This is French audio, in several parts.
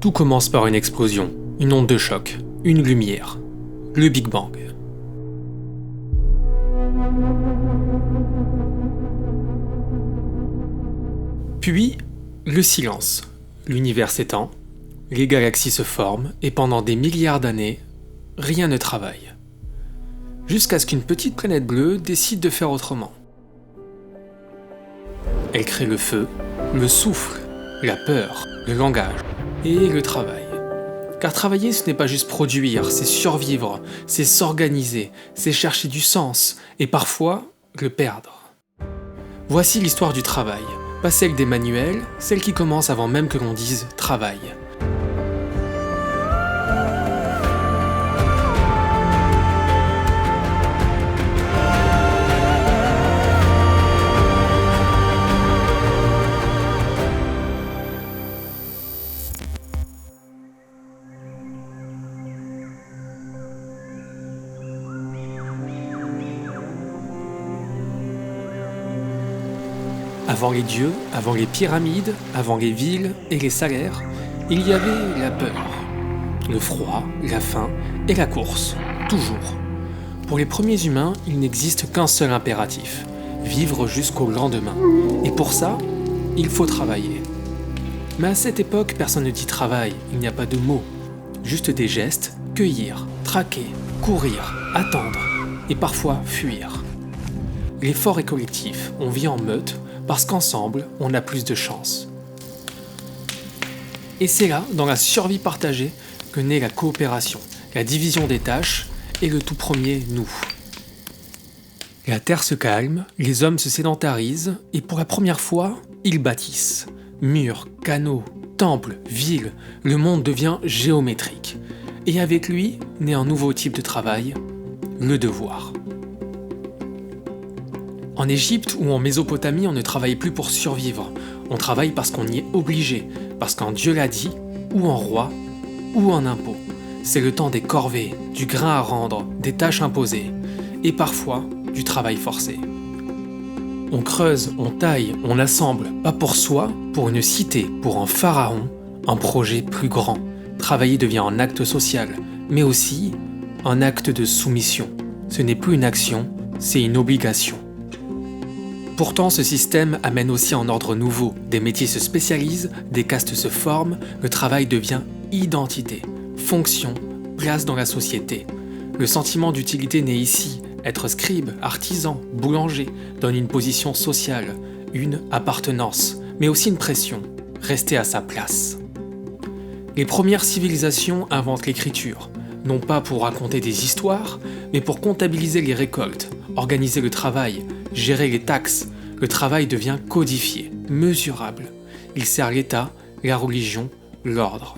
Tout commence par une explosion, une onde de choc, une lumière, le Big Bang. Puis, le silence. L'univers s'étend, les galaxies se forment et pendant des milliards d'années, rien ne travaille. Jusqu'à ce qu'une petite planète bleue décide de faire autrement. Elle crée le feu, le souffle, la peur, le langage et le travail. Car travailler, ce n'est pas juste produire, c'est survivre, c'est s'organiser, c'est chercher du sens et parfois le perdre. Voici l'histoire du travail, pas celle des manuels, celle qui commence avant même que l'on dise « travail ». Avant les dieux, avant les pyramides, avant les villes et les salaires, il y avait la peur, le froid, la faim et la course, toujours. Pour les premiers humains, il n'existe qu'un seul impératif, vivre jusqu'au lendemain. Et pour ça, il faut travailler. Mais à cette époque, personne ne dit travail, il n'y a pas de mots, juste des gestes, cueillir, traquer, courir, attendre et parfois fuir. L'effort est collectif, on vit en meute, parce qu'ensemble, on a plus de chance. Et c'est là, dans la survie partagée, que naît la coopération, la division des tâches et le tout premier nous. La terre se calme, les hommes se sédentarisent et pour la première fois, ils bâtissent. Murs, canaux, temples, villes, le monde devient géométrique. Et avec lui, naît un nouveau type de travail, le devoir. En Égypte ou en Mésopotamie, on ne travaille plus pour survivre. On travaille parce qu'on y est obligé, parce qu'un dieu l'a dit, ou en roi, ou en impôt. C'est le temps des corvées, du grain à rendre, des tâches imposées, et parfois du travail forcé. On creuse, on taille, on assemble, pas pour soi, pour une cité, pour un pharaon, un projet plus grand. Travailler devient un acte social, mais aussi un acte de soumission. Ce n'est plus une action, c'est une obligation. Pourtant, ce système amène aussi un ordre nouveau. Des métiers se spécialisent, des castes se forment, le travail devient identité, fonction, place dans la société. Le sentiment d'utilité naît ici. Être scribe, artisan, boulanger donne une position sociale, une appartenance, mais aussi une pression, rester à sa place. Les premières civilisations inventent l'écriture, non pas pour raconter des histoires, mais pour comptabiliser les récoltes, organiser le travail, gérer les taxes. Le travail devient codifié, mesurable. Il sert l'État, la religion, l'ordre.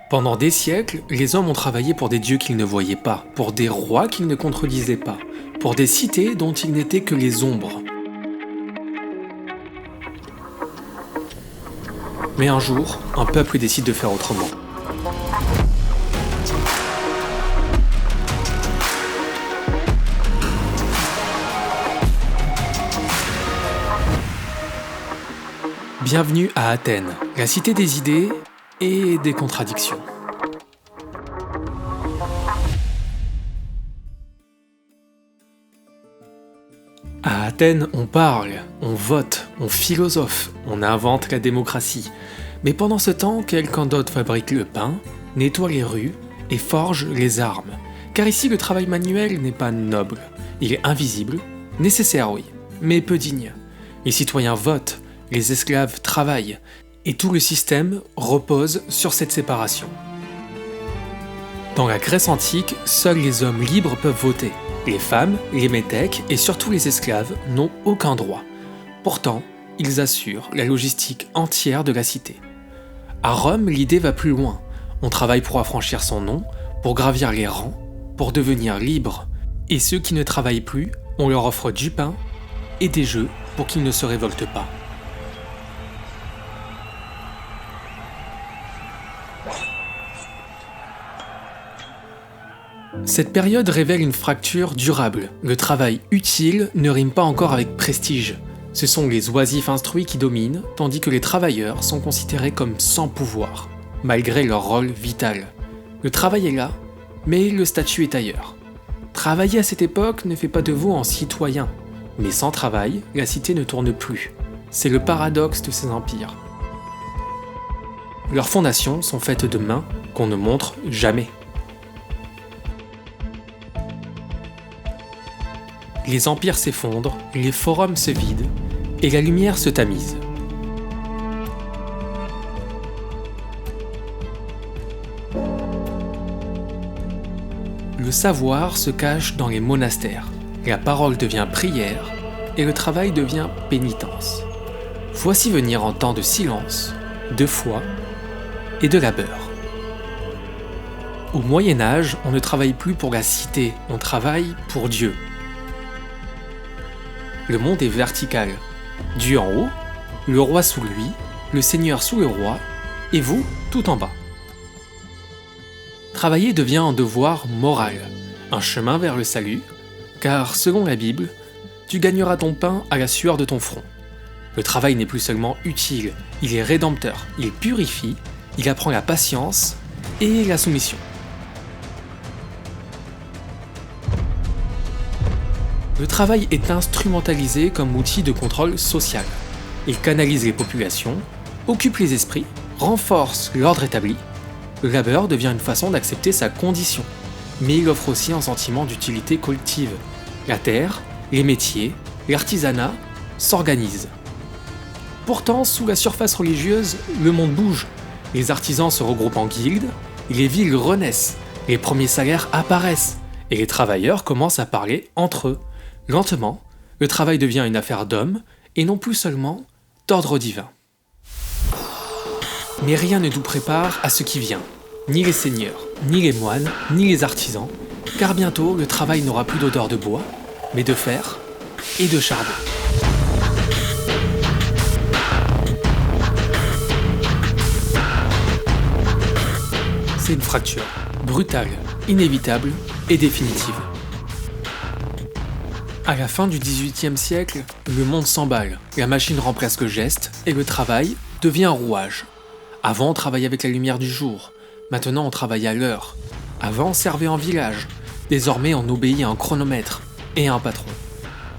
Pendant des siècles, les hommes ont travaillé pour des dieux qu'ils ne voyaient pas, pour des rois qu'ils ne contredisaient pas, pour des cités dont ils n'étaient que les ombres. Mais un jour, un peuple décide de faire autrement. Bienvenue à Athènes, la cité des idées et des contradictions. À Athènes, on parle, on vote, on philosophe, on invente la démocratie. Mais pendant ce temps, quelqu'un d'autre fabrique le pain, nettoie les rues et forge les armes. Car ici, le travail manuel n'est pas noble. Il est invisible, nécessaire oui, mais peu digne. Les citoyens votent, les esclaves travaillent, et tout le système repose sur cette séparation. Dans la Grèce antique, seuls les hommes libres peuvent voter. Les femmes, les métèques et surtout les esclaves n'ont aucun droit. Pourtant, ils assurent la logistique entière de la cité. À Rome, l'idée va plus loin. On travaille pour affranchir son nom, pour gravir les rangs, pour devenir libre. Et ceux qui ne travaillent plus, on leur offre du pain et des jeux pour qu'ils ne se révoltent pas. Cette période révèle une fracture durable. Le travail utile ne rime pas encore avec prestige. Ce sont les oisifs instruits qui dominent, tandis que les travailleurs sont considérés comme sans pouvoir, malgré leur rôle vital. Le travail est là, mais le statut est ailleurs. Travailler à cette époque ne fait pas de vous un citoyen, mais sans travail, la cité ne tourne plus. C'est le paradoxe de ces empires. Leurs fondations sont faites de mains qu'on ne montre jamais. Les empires s'effondrent, les forums se vident, et la lumière se tamise. Le savoir se cache dans les monastères, la parole devient prière, et le travail devient pénitence. Voici venir en temps de silence, de foi et de labeur. Au Moyen-Âge, on ne travaille plus pour la cité, on travaille pour Dieu. Le monde est vertical. Dieu en haut, le roi sous lui, le seigneur sous le roi, et vous tout en bas. Travailler devient un devoir moral, un chemin vers le salut, car selon la Bible, tu gagneras ton pain à la sueur de ton front. Le travail n'est plus seulement utile, il est rédempteur, il purifie, il apprend la patience et la soumission. Le travail est instrumentalisé comme outil de contrôle social. Il canalise les populations, occupe les esprits, renforce l'ordre établi. Le labeur devient une façon d'accepter sa condition, mais il offre aussi un sentiment d'utilité collective. La terre, les métiers, l'artisanat s'organisent. Pourtant, sous la surface religieuse, le monde bouge. Les artisans se regroupent en guildes, les villes renaissent, les premiers salaires apparaissent, et les travailleurs commencent à parler entre eux. Lentement, le travail devient une affaire d'hommes, et non plus seulement d'ordre divin. Mais rien ne nous prépare à ce qui vient, ni les seigneurs, ni les moines, ni les artisans, car bientôt le travail n'aura plus d'odeur de bois, mais de fer et de charbon. C'est une fracture, brutale, inévitable et définitive. À la fin du XVIIIe siècle, le monde s'emballe, la machine remplace le geste et le travail devient un rouage. Avant, on travaillait avec la lumière du jour, maintenant on travaille à l'heure. Avant, on servait en village, désormais on obéit à un chronomètre et à un patron.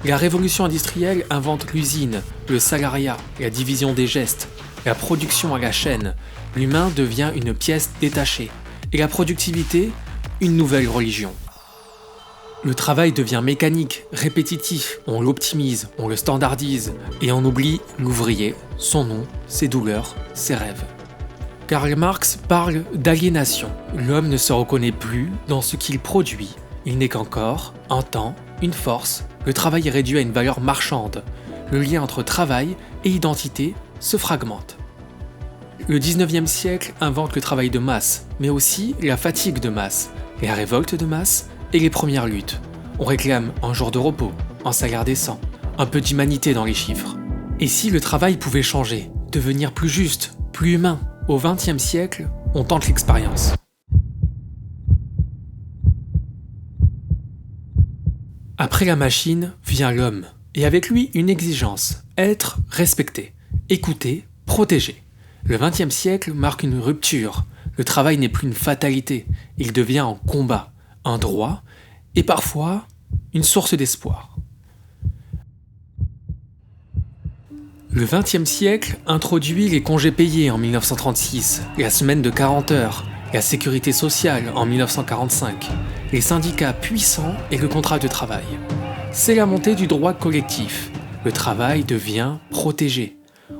La révolution industrielle invente l'usine, le salariat, la division des gestes, la production à la chaîne. L'humain devient une pièce détachée, et la productivité, une nouvelle religion. Le travail devient mécanique, répétitif, on l'optimise, on le standardise, et on oublie l'ouvrier, son nom, ses douleurs, ses rêves. Karl Marx parle d'aliénation. L'homme ne se reconnaît plus dans ce qu'il produit. Il n'est qu'un corps, un temps, une force. Le travail est réduit à une valeur marchande. Le lien entre travail et identité se fragmente. Le 19e siècle invente le travail de masse, mais aussi la fatigue de masse, la révolte de masse et les premières luttes. On réclame un jour de repos, un salaire décent, un peu d'humanité dans les chiffres. Et si le travail pouvait changer, devenir plus juste, plus humain? Au XXe siècle, on tente l'expérience. Après la machine vient l'homme, et avec lui une exigence, être respecté, écouté, protégé. Le XXe siècle marque une rupture. Le travail n'est plus une fatalité, il devient un combat, un droit, et parfois une source d'espoir. Le XXe siècle introduit les congés payés en 1936, la semaine de 40 heures, la sécurité sociale en 1945, les syndicats puissants et le contrat de travail. C'est la montée du droit collectif. Le travail devient protégé.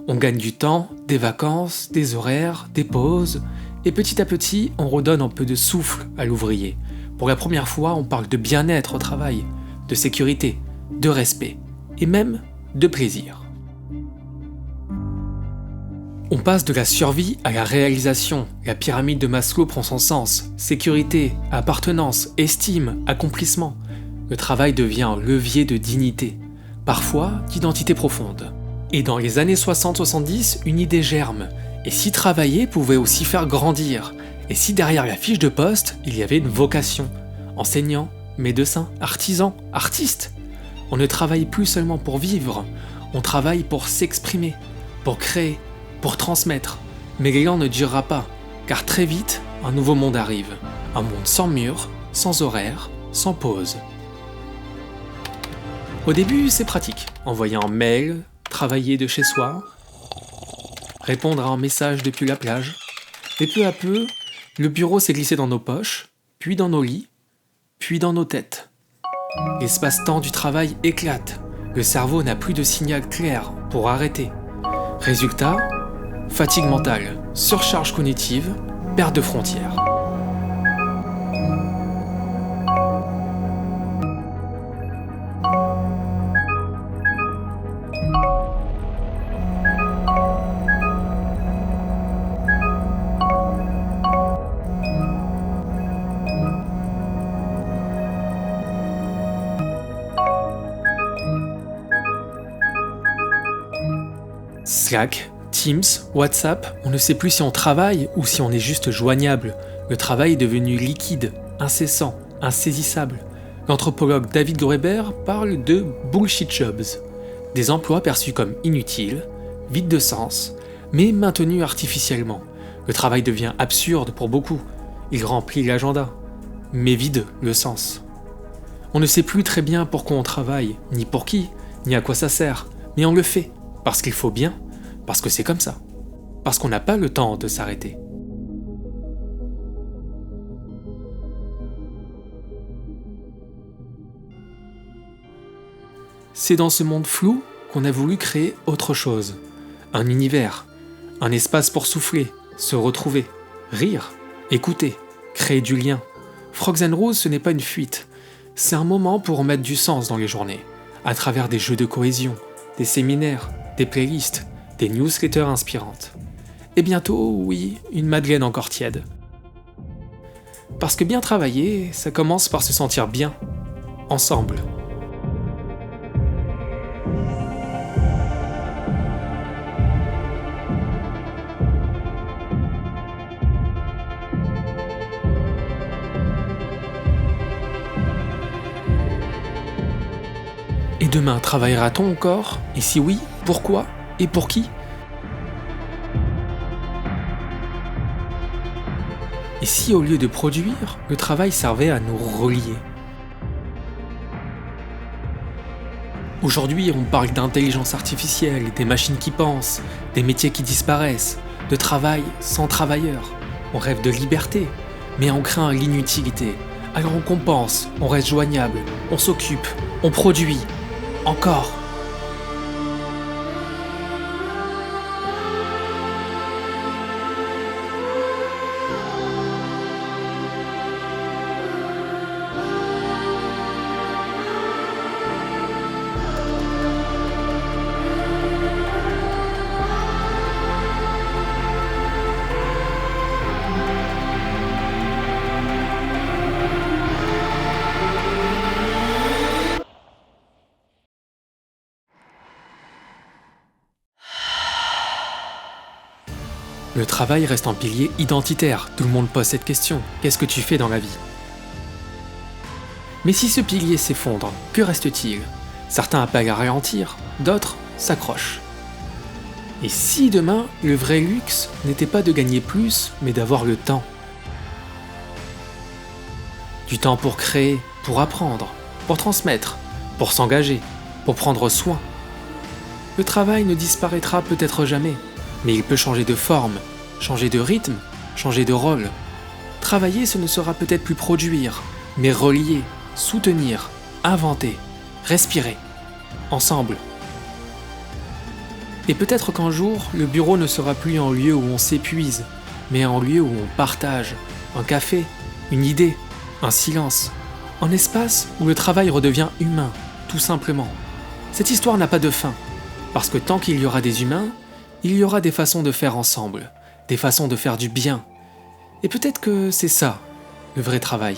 On gagne du temps, des vacances, des horaires, des pauses, et petit à petit, on redonne un peu de souffle à l'ouvrier. Pour la première fois, on parle de bien-être au travail, de sécurité, de respect, et même de plaisir. On passe de la survie à la réalisation. La pyramide de Maslow prend son sens. Sécurité, appartenance, estime, accomplissement. Le travail devient un levier de dignité, parfois d'identité profonde. Et dans les années 60-70, une idée germe. Et si travailler pouvait aussi faire grandir? Et si derrière la fiche de poste, il y avait une vocation? enseignants, médecins, artisans, artistes. On ne travaille plus seulement pour vivre, on travaille pour s'exprimer, pour créer, pour transmettre. Mais l'élan ne durera pas, car très vite, un nouveau monde arrive. Un monde sans mur, sans horaire, sans pause. Au début, c'est pratique. Envoyer un mail, travailler de chez soi, répondre à un message depuis la plage. Et peu à peu, le bureau s'est glissé dans nos poches, puis dans nos lits, puis dans nos têtes. L'espace-temps du travail éclate. Le cerveau n'a plus de signal clair pour arrêter. Résultat, fatigue mentale, surcharge cognitive, perte de frontières. Slack, Teams, WhatsApp, on ne sait plus si on travaille ou si on est juste joignable. Le travail est devenu liquide, incessant, insaisissable. L'anthropologue David Graeber parle de bullshit jobs, des emplois perçus comme inutiles, vides de sens, mais maintenus artificiellement. Le travail devient absurde pour beaucoup. Il remplit l'agenda, mais vide le sens. On ne sait plus très bien pourquoi on travaille, ni pour qui, ni à quoi ça sert, mais on le fait, parce qu'il faut bien, parce que c'est comme ça, parce qu'on n'a pas le temps de s'arrêter. C'est dans ce monde flou qu'on a voulu créer autre chose. Un univers, un espace pour souffler, se retrouver, rire, écouter, créer du lien. Frogs and Roses, ce n'est pas une fuite. C'est un moment pour mettre du sens dans les journées, à travers des jeux de cohésion, des séminaires, des playlists, des newsletters inspirantes. Et bientôt, oui, une madeleine encore tiède. Parce que bien travailler, ça commence par se sentir bien, ensemble. Et demain, travaillera-t-on encore? Et si oui, pourquoi? Et pour qui? Et si au lieu de produire, le travail servait à nous relier? Aujourd'hui, on parle d'intelligence artificielle, des machines qui pensent, des métiers qui disparaissent, de travail sans travailleurs. On rêve de liberté, mais on craint l'inutilité. Alors on compense, on reste joignable, on s'occupe, on produit. Encore. Le travail reste un pilier identitaire, tout le monde pose cette question. Qu'est-ce que tu fais dans la vie? Mais si ce pilier s'effondre, que reste-t-il? Certains appellent à ralentir, d'autres s'accrochent. Et si demain, le vrai luxe n'était pas de gagner plus, mais d'avoir le temps? Du temps pour créer, pour apprendre, pour transmettre, pour s'engager, pour prendre soin. Le travail ne disparaîtra peut-être jamais, mais il peut changer de forme, changer de rythme, changer de rôle. Travailler, ce ne sera peut-être plus produire, mais relier, soutenir, inventer, respirer, ensemble. Et peut-être qu'un jour, le bureau ne sera plus un lieu où on s'épuise, mais un lieu où on partage, un café, une idée, un silence, un espace où le travail redevient humain, tout simplement. Cette histoire n'a pas de fin, parce que tant qu'il y aura des humains, il y aura des façons de faire ensemble, des façons de faire du bien. Et peut-être que c'est ça, le vrai travail.